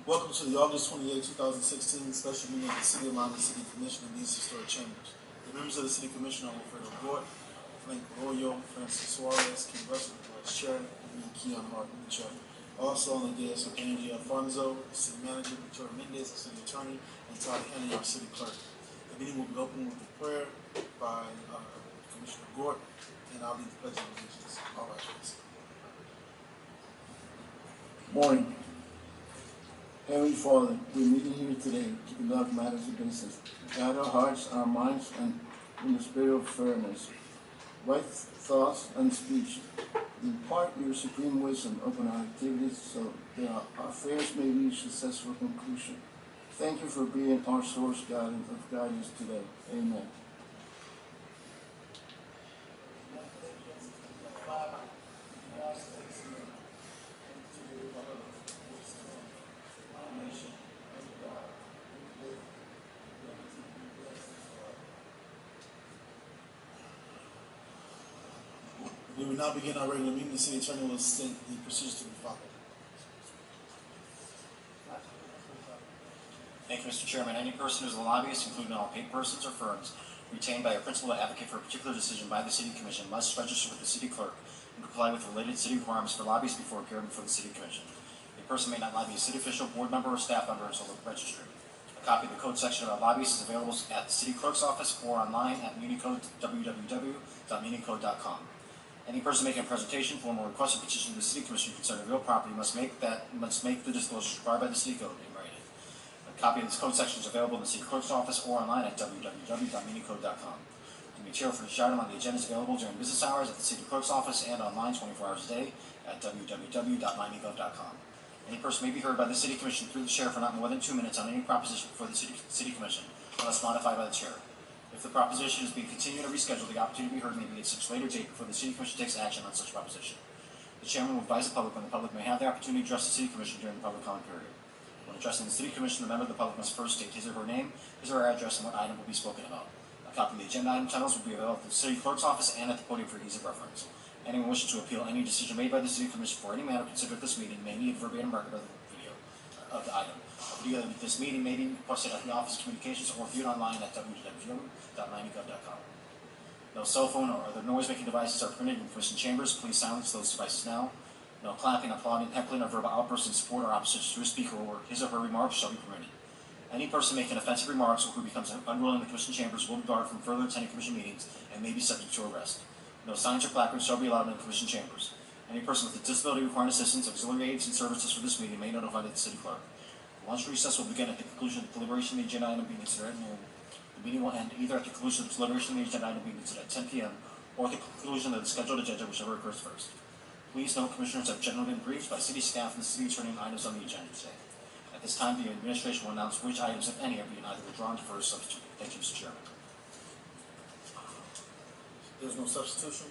Welcome to the August 28, 2016 special meeting of the City of Miami City Commission and these historic chambers. The members of the City Commission are Wilfredo Gort, Frank Arroyo, Francis Suarez, Ken Russell, Vice Chair, and Keon Martin, the Chair. Also on the dais are Angie Alfonso, City Manager, Victoria Mendez, City Attorney, and Todd Henry, our City Clerk. The meeting will be opened with a prayer by Commissioner Gort, and I'll lead the pledge of allegiance. All right, please. Morning. Heavenly Father, we're meeting here today to conduct matters of business. Guide our hearts, our minds, and in the spirit of fairness. Right thoughts and speech. Impart your supreme wisdom upon our activities so that our affairs may reach successful conclusion. Thank you for being our source of guidance today. Amen. We will now begin our regular meeting. The City Attorney will state the procedures to be followed. Thank you, Mr. Chairman. Any person who is a lobbyist, including all paid persons or firms, retained by a principal to advocate for a particular decision by the City Commission must register with the City Clerk and comply with related city requirements for lobbyists before appearing before the City Commission. A person may not lobby a city official, board member, or staff member until registered. A copy of the code section about lobbyists is available at the City Clerk's office or online at Municode, www.municode.com. Any person making a presentation, form, or request a petition to the City Commission concerning real property must make the disclosures required by the City Code in writing. A copy of this code section is available in the City Clerk's office or online at www.municode.com. The material for each item on the agenda is available during business hours at the City Clerk's office and online 24 hours a day at www.miamigov.com. Any person may be heard by the City Commission through the Chair for not more than 2 minutes on any proposition before the City Commission, unless modified by the Chair. If the proposition is being continued or rescheduled, the opportunity to be heard may be at such later date before the City Commission takes action on such proposition. The Chairman will advise the public when the public may have the opportunity to address the City Commission during the public comment period. When addressing the City Commission, the member of the public must first state his or her name, his or her address, and what item will be spoken about. A copy of the agenda item titles will be available at the City Clerk's office and at the podium for ease of reference. Anyone wishing to appeal any decision made by the City Commission for any matter considered at this meeting may need a verbatim record of the video of the item. A video of this meeting may be posted at the Office of Communications or viewed online at www.miamigov.com. No cell phone or other noise-making devices are permitted in Commission chambers. Please silence those devices now. No clapping, applauding, heckling, or verbal outbursts in support or opposition to a speaker or his or her remarks shall be permitted. Any person making offensive remarks or who becomes unruly in the Commission chambers will be barred from further attending Commission meetings and may be subject to arrest. No signs or placards shall be allowed in the Commission chambers. Any person with a disability requiring assistance, auxiliary aids, and services for this meeting may notify the City Clerk. The lunch recess will begin at the conclusion of the deliberation of the agenda item being considered at noon. The meeting will end either at the conclusion of the deliberation of the agenda item being considered at 10 p.m. or at the conclusion of the scheduled agenda, whichever occurs first. Please note, Commissioners have generally been briefed by City staff and the City Attorney on items on the agenda today. At this time, the Administration will announce which items, if any, are being either withdrawn, deferred, or substituted. Thank you, Mr. Chairman. There's no substitution.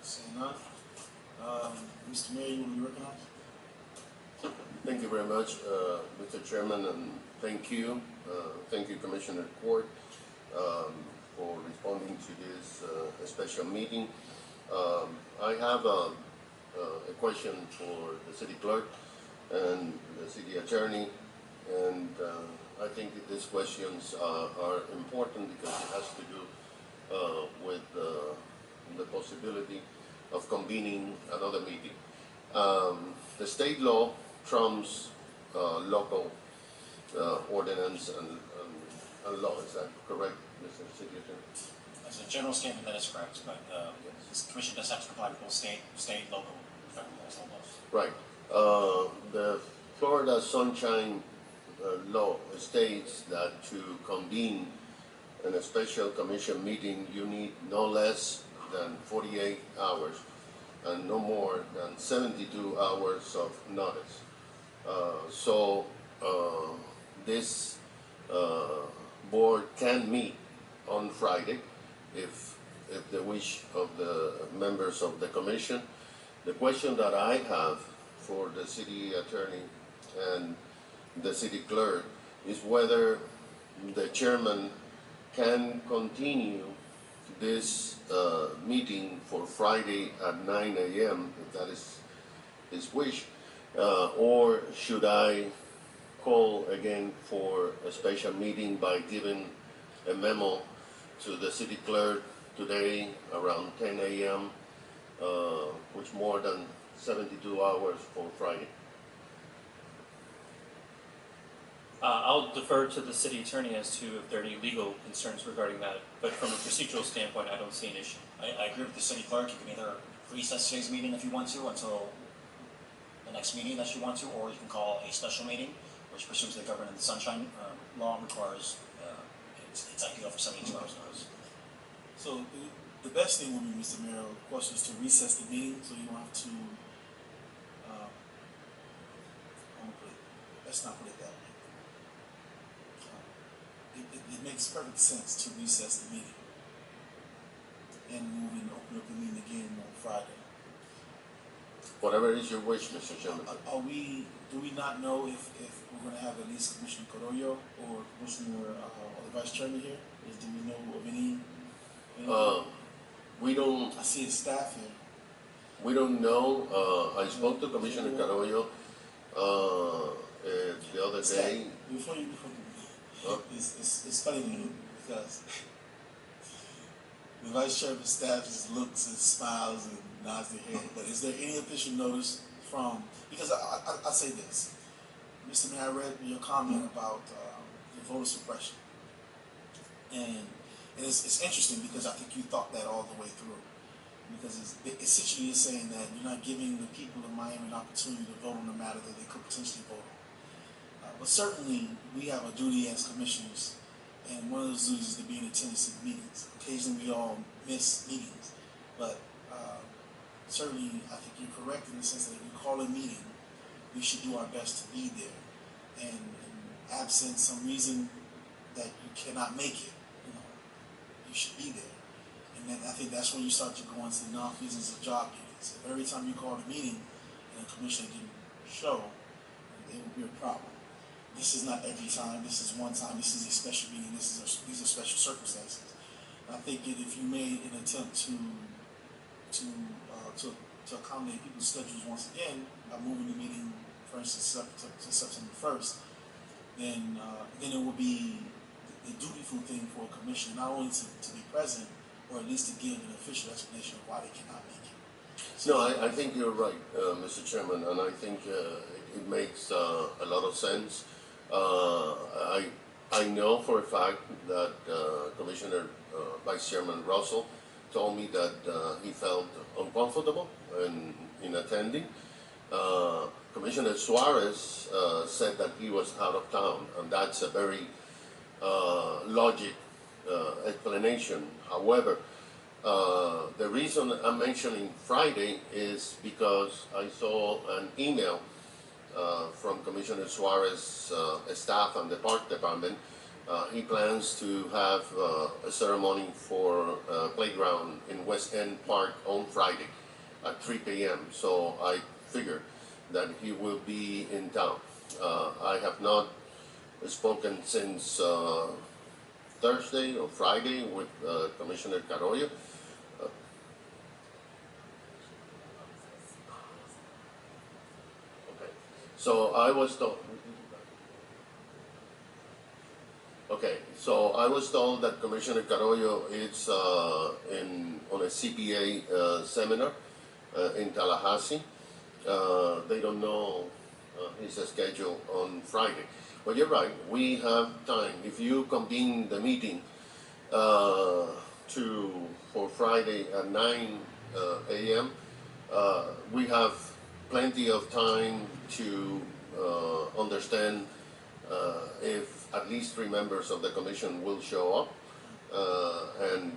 Seeing none. Mr. Mayor, you will be recognized. Thank you very much, Mr. Chairman, and thank you, Commissioner Gort, for responding to this special meeting. I have a question for the City Clerk and the City Attorney, and I think that these questions are important because it has to do with the possibility of convening another meeting. The state law trumps local ordinance and law. Is that correct, Mr. City Attorney? As a general statement, that is correct, but this Commission does have to comply with both state, local, federal laws, all laws. Right. The Florida Sunshine Law states that to convene in a special commission meeting, you need no less than 48 hours and no more than 72 hours of notice. So this board can meet on Friday if the wish of the members of the commission. The question that I have for the City Attorney and the City Clerk is whether the Chairman can continue this meeting for Friday at 9 a.m., if that is his wish, or should I call again for a special meeting by giving a memo to the city clerk today around 10 a.m., which more than 72 hours for Friday. I'll defer to the city attorney as to if there are any legal concerns regarding that, but from a procedural standpoint, I don't see an issue. I agree with the city clerk. You can either recess today's meeting if you want to until the next meeting that you want to, or you can call a special meeting, which pursuant to the Government of the Sunshine law requires, it's ideal for 72 hours notice. So the best thing would be, Mr. Mayor, of course, is to recess the meeting so you don't have to, let's not put it that way. It makes perfect sense to recess the meeting and move and open up the meeting again on Friday. Whatever is your wish, Mr. Chairman. Do we not know if we're going to have at least Commissioner Carollo or Commissioner or the Vice Chairman here? Do we know of any? We don't. I see his staff here. We don't know. I spoke to Commissioner Carollo the other day. Before you it's funny to me because the Vice Chairman's staff just looks and smiles and nods their head. But is there any official notice from? Because I say this, Mr. Mayor, I read your comment about the voter suppression, and it's interesting because I think you thought that all the way through. Because it's essentially you're saying that you're not giving the people of Miami an opportunity to vote on a matter that they could potentially vote on. But certainly we have a duty as commissioners, and one of those duties is to be in attendance at meetings. Occasionally we all miss meetings, but certainly I think you're correct in the sense that if we call a meeting, we should do our best to be there. And absent some reason that you cannot make it, you should be there. And then I think that's when you start to go into the non-business of job duties. If every time you call a meeting and a commissioner didn't show, it would be a problem. This is not every time. This is one time. This is a special meeting. These are special circumstances. And I think if you made an attempt to accommodate people's schedules once again by moving the meeting, for instance, to September 1st, then it will be the dutiful thing for a commissioner not only to be present, or at least to give an official explanation of why they cannot make it. No, I think you're right, Mr. Chairman, and I think it makes a lot of sense. I know for a fact that Commissioner Vice Chairman Russell told me that he felt uncomfortable in attending. Commissioner Suarez said that he was out of town, and that's a very logic explanation. However, the reason I'm mentioning Friday is because I saw an email from Commissioner Suarez' staff and the Park Department. He plans to have a ceremony for playground in West End Park on Friday at 3 p.m. So I figured that he will be in town. I have not spoken since Thursday or Friday with Commissioner Carollo. So I was told. Okay, so I was told that Commissioner Carollo is on a CPA seminar in Tallahassee. They don't know his schedule on Friday. But you're right, we have time. If you convene the meeting for Friday at 9 a.m., we have plenty of time to understand if at least 3 members of the commission will show up, and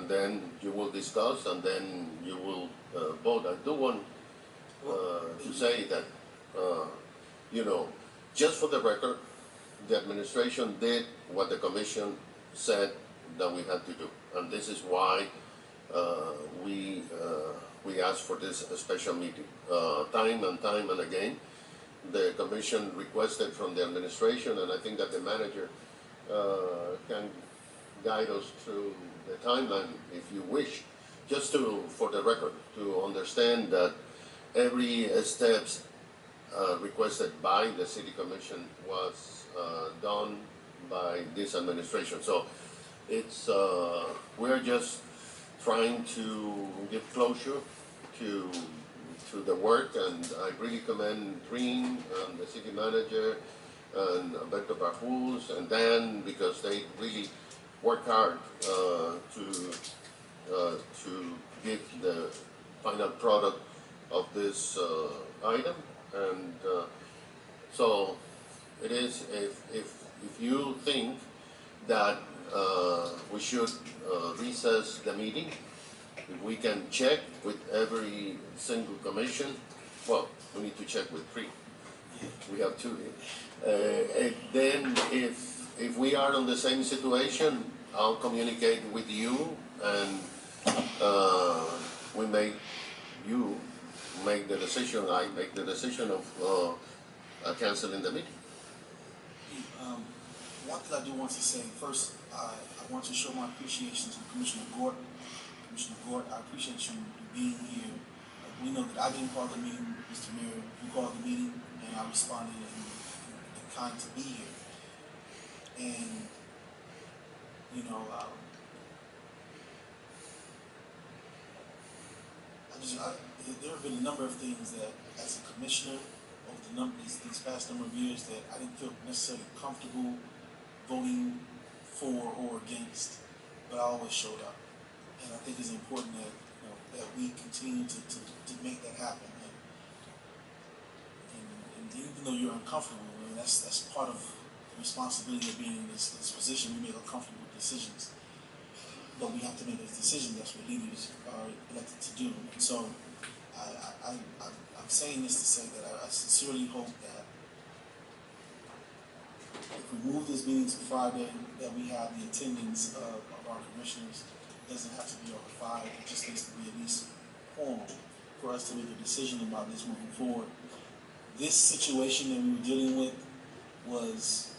then you will discuss, and then you will vote. I do want to say that, just for the record, the administration did what the commission said that we had to do, and this is why we asked for this special meeting. Time and again, the commission requested from the administration, and I think that the manager can guide us through the timeline if you wish, just for the record, to understand that every steps requested by the city commission was done by this administration. So it's we're just trying to give closure to the work, and I really commend Green and the city manager and Alberto Barjus and Dan, because they really work hard to give the final product of this item. And so it is, if you think that we should recess the meeting, if we can check with every single commission, well, we need to check with three. We have two. And then if we are in the same situation, I'll communicate with you, and you make the decision, I make the decision of canceling the meeting. One thing I do want to say, first, I want to show my appreciation to Commissioner Gort. Commissioner Gort, I appreciate you being here. We know that I didn't call the meeting, Mr. Mayor, you called the meeting, and I responded and kind to be here. And, you know, there have been a number of things that, as a commissioner, over these past number of years, that I didn't feel necessarily comfortable voting for or against, but I always showed up. And I think it's important that, you know, that we continue to make that happen. And even though you're uncomfortable, I mean, that's part of the responsibility of being in this position. We make uncomfortable decisions, but we have to make those decisions. That's what leaders are elected to do. And so I'm saying this to say that I sincerely hope that if we move this meeting to Friday, that we have the attendance of our commissioners. It doesn't have to be over 5. It just needs to be at least quorum for us to make a decision about this moving forward. This situation that we were dealing with was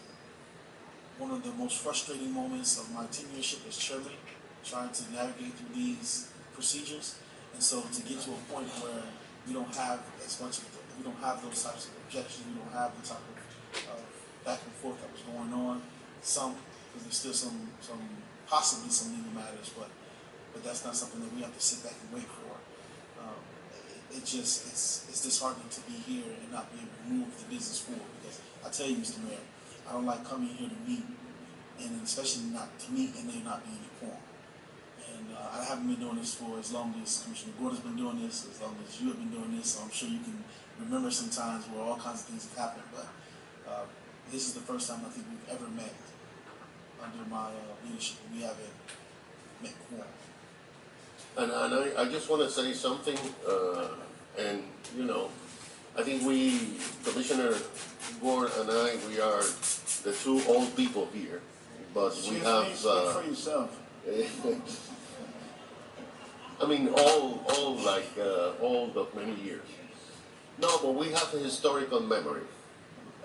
one of the most frustrating moments of my tenureship as chairman, trying to navigate through these procedures. And so to get to a point where we don't have as much of we don't have those types of objections, we don't have the type of back and forth that was going on. Because there's still possibly some legal matters, but that's not something that we have to sit back and wait for. It's disheartening to be here and not be able to move the business forward, because I tell you, Mr. Mayor, I don't like coming here to meet, and especially not to meet and there not being a quorum. And I haven't been doing this for as long as Commissioner Gort has been doing this, as long as you have been doing this, so I'm sure you can remember some times where all kinds of things have happened, but this is the first time I think we've ever met under my leadership. We haven't met quorum. And I just want to say something, and you know, I think we, Commissioner Gort and I, we are the two old people here, but we have. Speak for yourself. I mean, all old of many years. No, but we have a historical memory.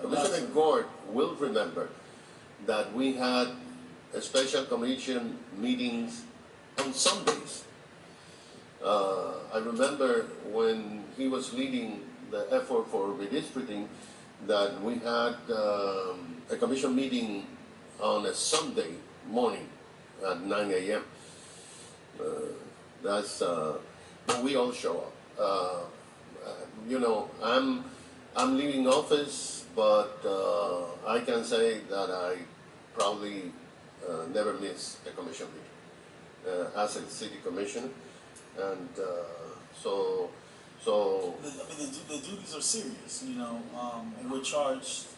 Commissioner Gort will remember that we had a special commission meetings on Sundays. I remember when he was leading the effort for redistricting that we had a commission meeting on a Sunday morning at 9 a.m. But we all show up. You know, I'm leaving office, but I can say that I probably never miss a commission meeting as a city commissioner, and so. I mean, the duties are serious, you know, and we're charged,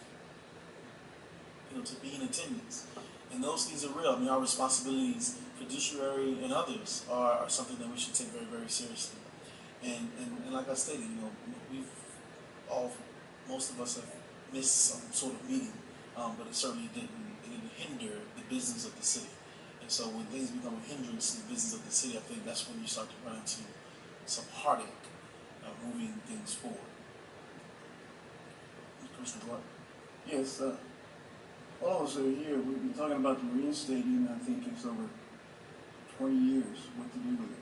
you know, to be in attendance, and those things are real. I mean, our responsibilities, fiduciary and others, are something that we should take very, very seriously. And like I stated, you know, most of us have missed some sort of meeting, but it certainly didn't hinder the business of the city. And so when things become a hindrance to the business of the city, I think that's when you start to run into some heartache moving things forward. Commissioner Gordon. Yes, all of us are here. We've been talking about the Marine Stadium. I think it's over 20 years what to do with it.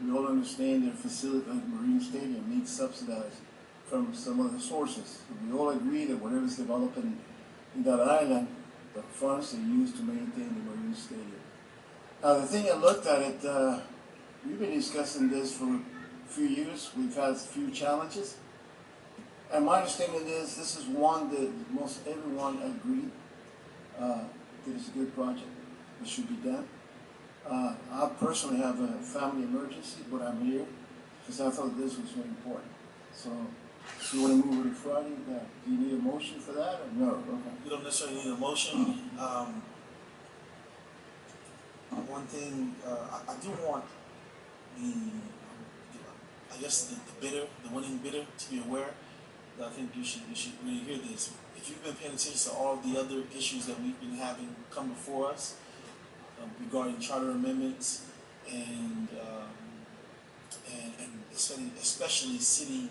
We all understand that a facility like Marine Stadium needs subsidized from some other sources. We all agree that whatever's developing in that island, the funds are used to maintain the Marine Stadium. Now, the thing I looked at it, we've been discussing this for a few years. We've had a few challenges. And my understanding is this is one that most everyone agreed that it's a good project. It should be done. I personally have a family emergency, but I'm here because I thought this was very important. So, you want to move it to Friday? Do you need a motion for that or no? Okay. You don't necessarily need a motion. One thing, I do want I guess the bidder, the winning bidder, to be aware that I think you should really hear this. If you've been paying attention to all the other issues that we've been having come before us regarding charter amendments and especially city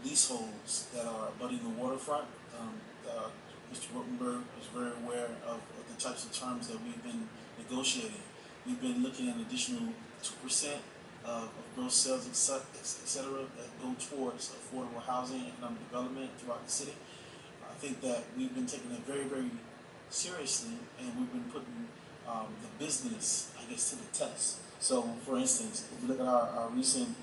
leaseholds that are abutting the waterfront, Mr. Rottenberg is very aware of the types of terms that we've been negotiating. We've been looking at an additional 2% of gross sales, etc., that go towards affordable housing and economic development throughout the city. I think that we've been taking it very, very seriously, and we've been putting the business, I guess, to the test. So, for instance, if you look at our recent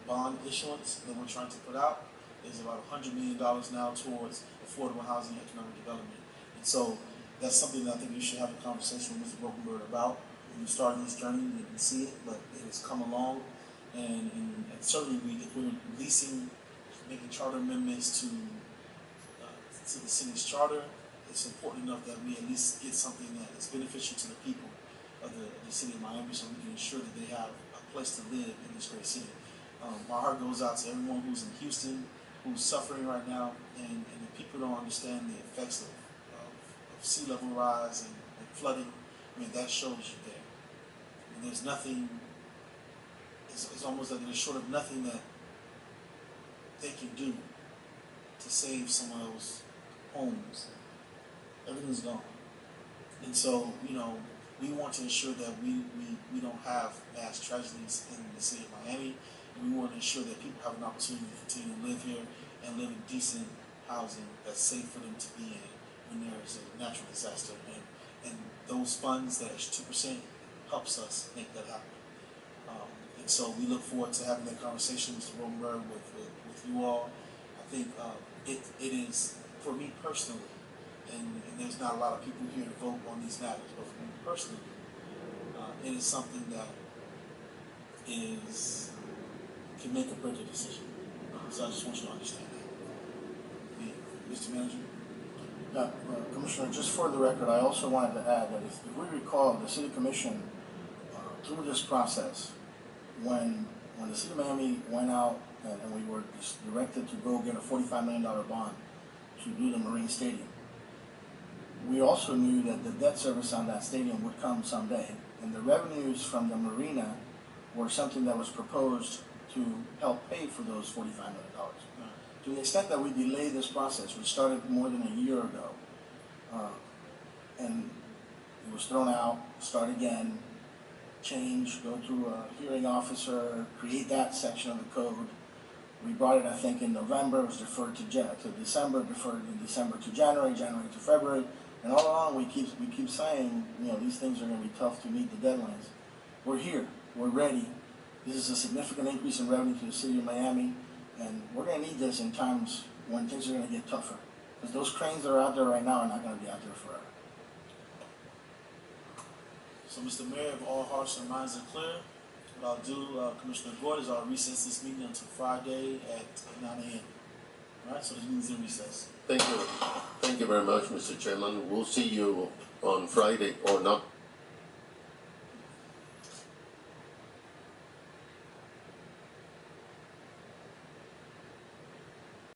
bond issuance that we're trying to put out, there's about $100 million now towards affordable housing and economic development. And so that's something that I think you should have a conversation with Mr. Rottenberg about. When you start this journey, you didn't see it, but it has come along. And certainly if we're leasing, making charter amendments to the city's charter, it's important enough that we at least get something that is beneficial to the people of the city of Miami, so we can ensure that they have a place to live in this great city. My heart goes out to everyone who's in Houston, who's suffering right now, and the people don't understand the effects of sea level rise and flooding. I mean, that shows you there. And there's nothing, it's almost like there's short of nothing that they can do to save some of those homes. Everything's gone. And so, we want to ensure that we don't have mass tragedies in the city of Miami. And we want to ensure that people have an opportunity to continue to live here and live in decent housing that's safe for them to be in when there is a natural disaster. And those funds, that extra 2%, helps us make that happen. And so we look forward to having that conversation, Mr. Rottenberg, with you all. I think it is, for me personally, and there's not a lot of people here to vote on these matters, but for me personally, it is something that can make or break a decision. So I just want you to understand that. Mr. Manager? Yeah, Commissioner, just for the record, I also wanted to add that if we recall, the City Commission, through this process, when the City of Miami went out and we were directed to go get a $45 million bond to do the Marine Stadium, we also knew that the debt service on that stadium would come someday, and the revenues from the marina were something that was proposed to help pay for those $45 million. To the extent that we delayed this process, we started more than a year ago, and it was thrown out, start again, change, go through a hearing officer, create that section of the code. We brought it, I think, in November, it was deferred to December, deferred in December to January, January to February, and all along we keep saying, these things are going to be tough to meet the deadlines. We're here, we're ready. This is a significant increase in revenue to the city of Miami, and we're going to need this in times when things are going to get tougher. Because those cranes that are out there right now are not going to be out there forever. So, Mr. Mayor, if all hearts and minds are clear, what I'll do, Commissioner Gord, is I'll recess this meeting until Friday at 9 a.m. All right, so this meeting's in recess. Thank you. Thank you very much, Mr. Chairman. We'll see you on Friday, or not